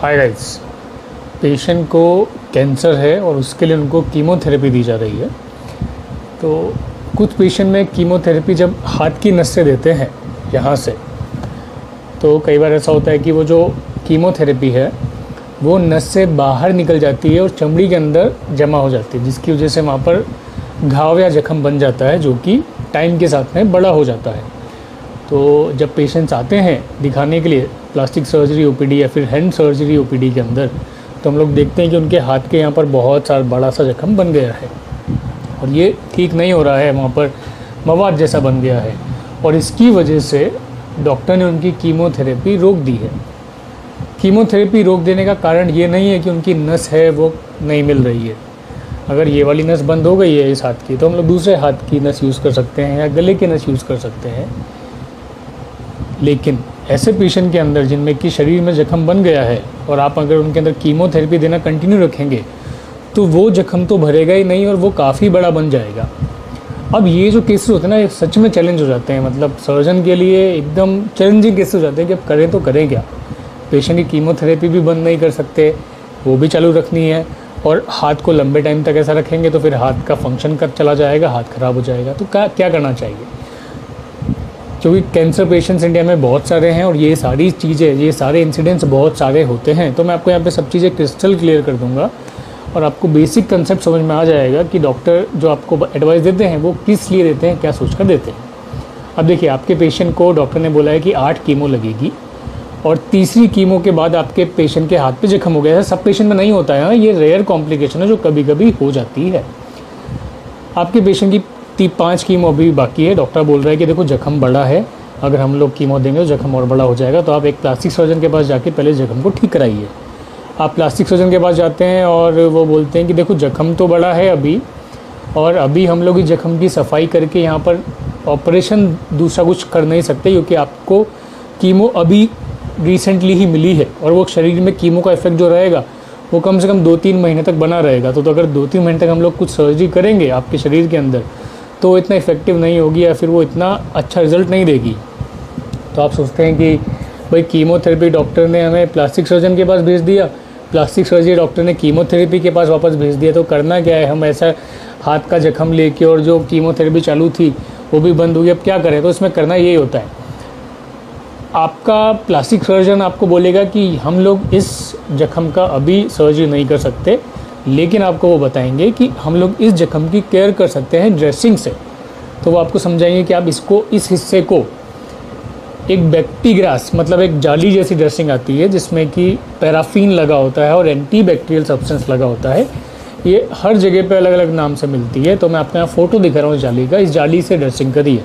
Hi guys, patient को cancer है और उसके लिए उनको कीमोथेरेपी दी जा रही है। तो कुछ पेशेंट में कीमोथेरेपी जब हाथ की नस से देते हैं यहाँ से, तो कई बार ऐसा होता है कि वो जो कीमोथेरेपी है वो नस से बाहर निकल जाती है और चमड़ी के अंदर जमा हो जाती है, जिसकी वजह से वहाँ पर घाव या जख्म बन जाता है, जो कि टाइम के साथ में बड़ा हो जाता है। तो जब पेशेंट्स आते हैं दिखाने के लिए प्लास्टिक सर्जरी ओपीडी या फिर हैंड सर्जरी ओपीडी के अंदर, तो हम लोग देखते हैं कि उनके हाथ के यहाँ पर बहुत सारा बड़ा सा जख्म बन गया है और ये ठीक नहीं हो रहा है, वहाँ पर मवाद जैसा बन गया है और इसकी वजह से डॉक्टर ने उनकी कीमोथेरेपी रोक दी है। कीमोथेरेपी रोक देने का कारण ये नहीं है कि उनकी नस है वो नहीं मिल रही है। अगर ये वाली नस बंद हो गई है इस हाथ की, तो हम लोग दूसरे हाथ की नस यूज़ कर सकते हैं या गले की नस यूज़ कर सकते हैं। लेकिन ऐसे पेशेंट के अंदर जिनमें कि शरीर में जख्म बन गया है और आप अगर उनके अंदर कीमोथेरेपी देना कंटिन्यू रखेंगे तो वो जख्म तो भरेगा ही नहीं और वो काफ़ी बड़ा बन जाएगा। अब ये जो केसेस होते हैं ना, ये सच में चैलेंज हो जाते हैं, मतलब सर्जन के लिए एकदम चैलेंजिंग केसेस हो जाते हैं कि अब करें तो करें क्या। पेशेंट की कीमोथेरेपी भी बंद नहीं कर सकते, वो भी चालू रखनी है, और हाथ को लंबे टाइम तक ऐसा रखेंगे तो फिर हाथ का फंक्शन कब चला जाएगा, हाथ ख़राब हो जाएगा। तो क्या करना चाहिए, क्योंकि कैंसर पेशेंट्स इंडिया में बहुत सारे हैं और ये सारी चीज़ें, ये सारे इंसिडेंट्स बहुत सारे होते हैं। तो मैं आपको यहाँ पे सब चीज़ें क्रिस्टल क्लियर कर दूँगा और आपको बेसिक कंसेप्ट समझ में आ जाएगा कि डॉक्टर जो आपको एडवाइस देते हैं वो किस लिए देते हैं, क्या सोच कर देते हैं। अब देखिए, आपके पेशेंट को डॉक्टर ने बोला है कि 8 कीमो लगेगी और तीसरी कीमो के बाद आपके पेशेंट के हाथ पे जख्म हो गया है। सब पेशेंट में नहीं होता है, ये रेयर कॉम्प्लिकेशन है जो कभी कभी हो जाती है। आपके पेशेंट की 5 कीमो अभी बाकी है। डॉक्टर बोल रहा है कि देखो जख्म बड़ा है, अगर हम लोग कीमो देंगे तो जख्म और बड़ा हो जाएगा, तो आप एक प्लास्टिक सर्जन के पास जाके पहले जख्म को ठीक कराइए। आप प्लास्टिक सर्जन के पास जाते हैं और वो बोलते हैं कि देखो जख्म तो बड़ा है अभी, और अभी हम लोग इस जख्म की सफाई करके यहाँ पर ऑपरेशन दूसरा कुछ कर नहीं सकते, क्योंकि आपको कीमो अभी रिसेंटली ही मिली है और वो शरीर में कीमो का इफेक्ट जो रहेगा वो कम से कम 2-3 महीने तक बना रहेगा। तो अगर 2-3 महीने तक हम लोग कुछ सर्जरी करेंगे आपके शरीर के अंदर तो वो इतना इफेक्टिव नहीं होगी या फिर वो इतना अच्छा रिजल्ट नहीं देगी। तो आप सोचते हैं कि भाई कीमोथेरेपी डॉक्टर ने हमें प्लास्टिक सर्जन के पास भेज दिया, प्लास्टिक सर्जरी डॉक्टर ने कीमोथेरेपी के पास वापस भेज दिया, तो करना क्या है, हम ऐसा हाथ का जख्म लेके और जो कीमोथेरेपी चालू थी वो भी बंद हुई, अब क्या करें। तो इसमें करना यही होता है, आपका प्लास्टिक सर्जन आपको बोलेगा कि हम लोग इस जख्म का अभी सर्जरी नहीं कर सकते, लेकिन आपको वो बताएंगे कि हम लोग इस जख्म की केयर कर सकते हैं ड्रेसिंग से। तो वो आपको समझाएंगे कि आप इसको, इस हिस्से को एक बैक्टीग्रास, मतलब एक जाली जैसी ड्रेसिंग आती है जिसमें कि पैराफिन लगा होता है और एंटी बैक्टीरियल सब्सटेंस लगा होता है। ये हर जगह पे अलग अलग नाम से मिलती है। तो मैं आपको यहाँ फ़ोटो दिखा रहा हूँ इस जाली का, इस जाली से ड्रेसिंग करिए।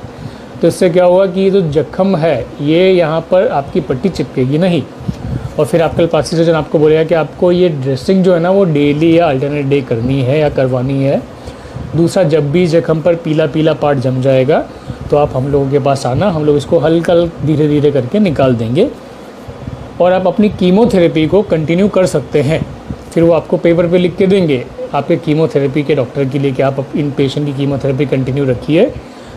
तो इससे क्या होगा कि ये जो जख्म है ये यहाँ पर आपकी पट्टी चिपकेगी नहीं, और फिर आपका प्लास्टिक सर्जन आपको बोलेगा कि आपको ये ड्रेसिंग जो है ना वो डेली या अल्टरनेट डे करनी है या करवानी है। दूसरा, जब भी जख्म पर पीला पीला पार्ट जम जाएगा तो आप हम लोगों के पास आना, हम लोग इसको हल्का धीरे धीरे करके निकाल देंगे और आप अपनी कीमोथेरेपी को कंटिन्यू कर सकते हैं। फिर वो आपको पेपर पे लिख के देंगे आपके कीमोथेरेपी के डॉक्टर के लिए कि आप इन पेशेंट की कीमोथेरेपी कंटिन्यू रखिए,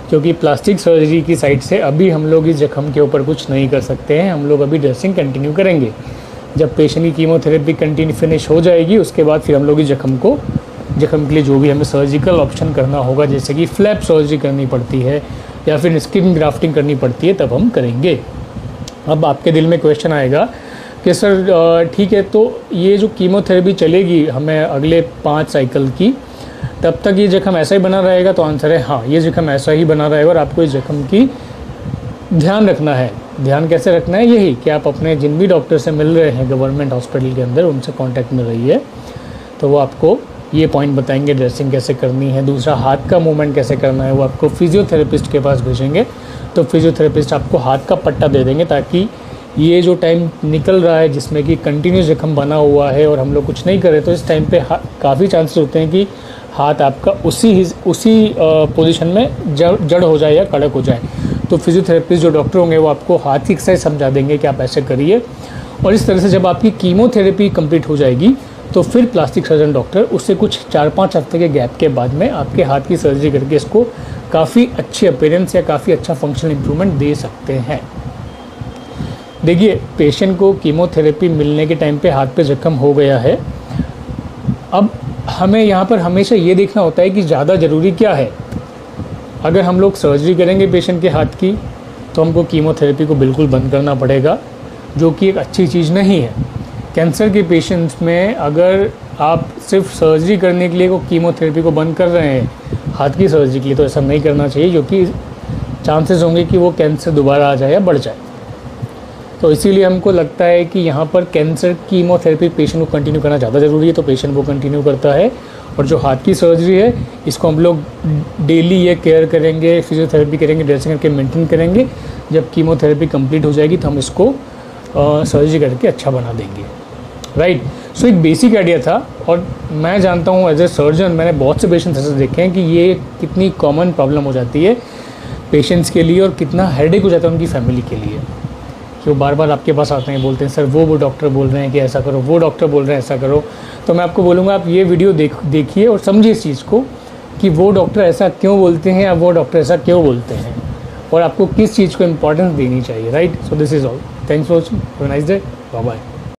क्योंकि प्लास्टिक सर्जरी की साइड से अभी हम लोग इस जख्म के ऊपर कुछ नहीं कर सकते हैं, हम लोग अभी ड्रेसिंग कंटिन्यू करेंगे। जब पेशेंट की कीमोथेरेपी कंटिन्यू फिनिश हो जाएगी उसके बाद फिर हम लोग इस जख्म के लिए जो भी हमें सर्जिकल ऑप्शन करना होगा, जैसे कि फ्लैप सर्जरी करनी पड़ती है या फिर स्किन ग्राफ्टिंग करनी पड़ती है, तब हम करेंगे। अब आपके दिल में क्वेश्चन आएगा कि सर ठीक है, तो ये जो कीमोथेरेपी चलेगी हमें अगले 5 साइकिल की, तब तक ये जख्म ऐसा ही बना रहेगा? तो आंसर है हाँ, ये जख्म ऐसा ही बना रहेगा और आपको इस जख्म की ध्यान रखना है। ध्यान कैसे रखना है, यही कि आप अपने जिन भी डॉक्टर से मिल रहे हैं गवर्नमेंट हॉस्पिटल के अंदर, उनसे कांटेक्ट में रहिए, तो वो आपको ये पॉइंट बताएंगे ड्रेसिंग कैसे करनी है। दूसरा, हाथ का मूवमेंट कैसे करना है वो आपको फिजियोथेरेपिस्ट के पास भेजेंगे, तो फिजियोथेरेपिस्ट आपको हाथ का पट्टा दे देंगे, ताकि ये जो टाइम निकल रहा है जिसमें कि कंटिन्यूस जख्म बना हुआ है और हम लोग कुछ नहीं करें, तो इस टाइम पे काफ़ी चांसेस होते हैं कि हाथ आपका उसी पोजीशन में जड़ हो जाए या कड़क हो जाए। तो फिजियोथेरेपिस्ट जो डॉक्टर होंगे वो आपको हाथ की एक्सरसाइज समझा देंगे कि आप ऐसे करिए, और इस तरह से जब आपकी कीमोथेरेपी कंप्लीट हो जाएगी तो फिर प्लास्टिक सर्जन डॉक्टर उससे कुछ 4-5 हफ्ते के गैप के बाद में आपके हाथ की सर्जरी करके इसको काफ़ी अच्छी अपीयरेंस या काफ़ी अच्छा फंक्शनल इंप्रूवमेंट दे सकते हैं। देखिए, पेशेंट को कीमोथेरेपी मिलने के टाइम पे हाथ पे जख्म हो गया है। अब हमें यहाँ पर हमेशा ये देखना होता है कि ज़्यादा ज़रूरी क्या है। अगर हम लोग सर्जरी करेंगे पेशेंट के हाथ की तो हमको कीमोथेरेपी को बिल्कुल बंद करना पड़ेगा, जो कि एक अच्छी चीज़ नहीं है। कैंसर के पेशेंट्स में अगर आप सिर्फ सर्जरी करने के लिए को कीमोथेरेपी को बंद कर रहे हैं हाथ की सर्जरी के लिए, तो ऐसा नहीं करना चाहिए, क्योंकि चांसेस होंगे कि वो कैंसर दोबारा आ जाए या बढ़ जाए। तो इसीलिए हमको लगता है कि यहाँ पर कैंसर कीमोथेरेपी पेशेंट को कंटिन्यू करना ज़्यादा ज़रूरी है, तो पेशेंट वो कंटिन्यू करता है। और जो हाथ की सर्जरी है इसको हम लोग डेली ये केयर करेंगे, फिजियोथेरेपी करेंगे, ड्रेसिंग करके मेंटेन करेंगे। जब कीमोथेरेपी कंप्लीट हो जाएगी तो हम इसको सर्जरी करके अच्छा बना देंगे, राइट। सो एक बेसिक आइडिया था, और मैं जानता हूँ एज ए सर्जन मैंने बहुत से पेशेंट्स ऐसे देखे हैं कि ये कितनी कॉमन प्रॉब्लम हो जाती है पेशेंट्स के लिए, और कितना हेडेक हो जाता है उनकी फैमिली के लिए, कि वो बार बार आपके पास आते हैं, बोलते हैं सर वो डॉक्टर बोल रहे हैं कि ऐसा करो, वो डॉक्टर बोल रहे हैं ऐसा करो। तो मैं आपको बोलूँगा आप ये वीडियो देखिए और समझिए इस चीज़ को कि वो डॉक्टर ऐसा क्यों बोलते हैं या वो डॉक्टर ऐसा क्यों बोलते हैं, और आपको किस चीज़ को इम्पोर्टेंस देनी चाहिए, right. So this is all, thanks for watching, have a nice day, bye bye.